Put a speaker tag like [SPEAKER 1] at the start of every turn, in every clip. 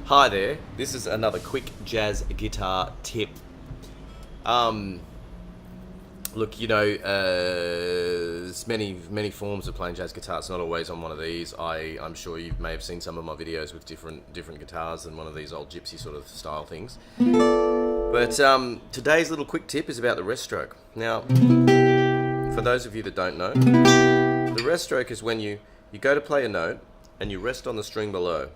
[SPEAKER 1] Hi there, this is another quick jazz guitar tip. Look, there's many forms of playing jazz guitar. It's not always on one of these. I'm sure you may have seen some of my videos with different guitars than one of these old gypsy sort of style things. But today's little quick tip is about the rest stroke. Now, for those of you that don't know, the rest stroke is when you go to play a note and you rest on the string below.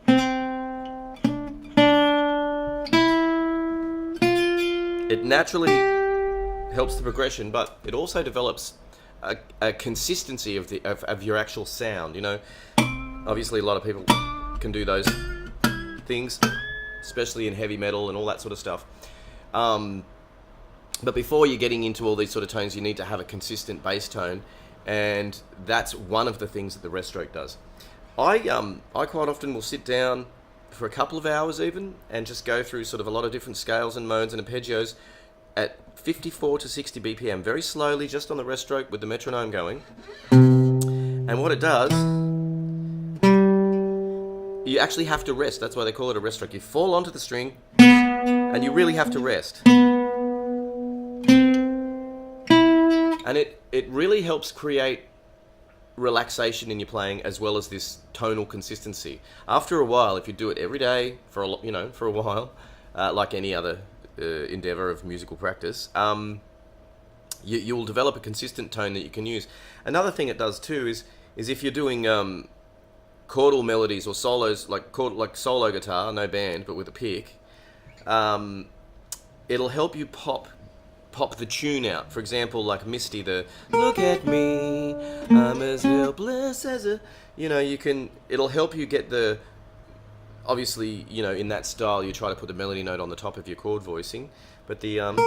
[SPEAKER 1] It naturally helps the progression, but it also develops a consistency of your actual sound. Obviously a lot of people can do those things, especially in heavy metal and all that sort of stuff. But before you're getting into all these sort of tones, you need to have a consistent bass tone, and that's one of the things that the rest stroke does. I quite often will sit down for a couple of hours even and just go through sort of a lot of different scales and modes and arpeggios at 54 to 60 BPM, very slowly, just on the rest stroke with the metronome going. And what it does, you actually have to rest. That's why they call it a rest stroke. You fall onto the string and you really have to rest. And it really helps create relaxation in your playing, as well as this tonal consistency. After a while, if you do it every day for a while, like any other endeavor of musical practice, you'll develop a consistent tone that you can use. Another thing it does too is if you're doing chordal melodies or solos, like solo guitar, no band, but with a pick, it'll help you pop the tune out. For example, like Misty, the "Look at me, I'm as helpless as a," it'll help you get the, obviously, in that style you try to put the melody note on the top of your chord voicing, but the and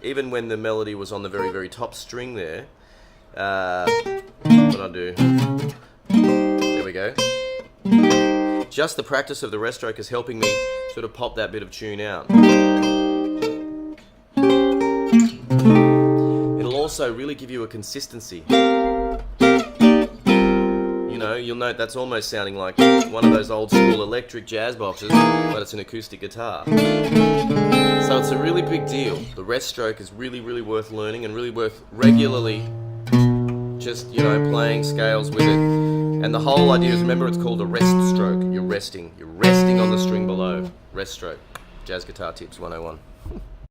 [SPEAKER 1] even when the melody was on the very, very top string there, what I do, there we go. Just the practice of the rest stroke is helping me sort of pop that bit of tune out. It'll also really give you a consistency. You'll note that's almost sounding like one of those old school electric jazz boxes, but it's an acoustic guitar. So it's a really big deal. The rest stroke is really, really worth learning and really worth regularly just, playing scales with it. And the whole idea is, remember, it's called a rest stroke. You're resting on the string below. Rest stroke. Jazz Guitar Tips 101.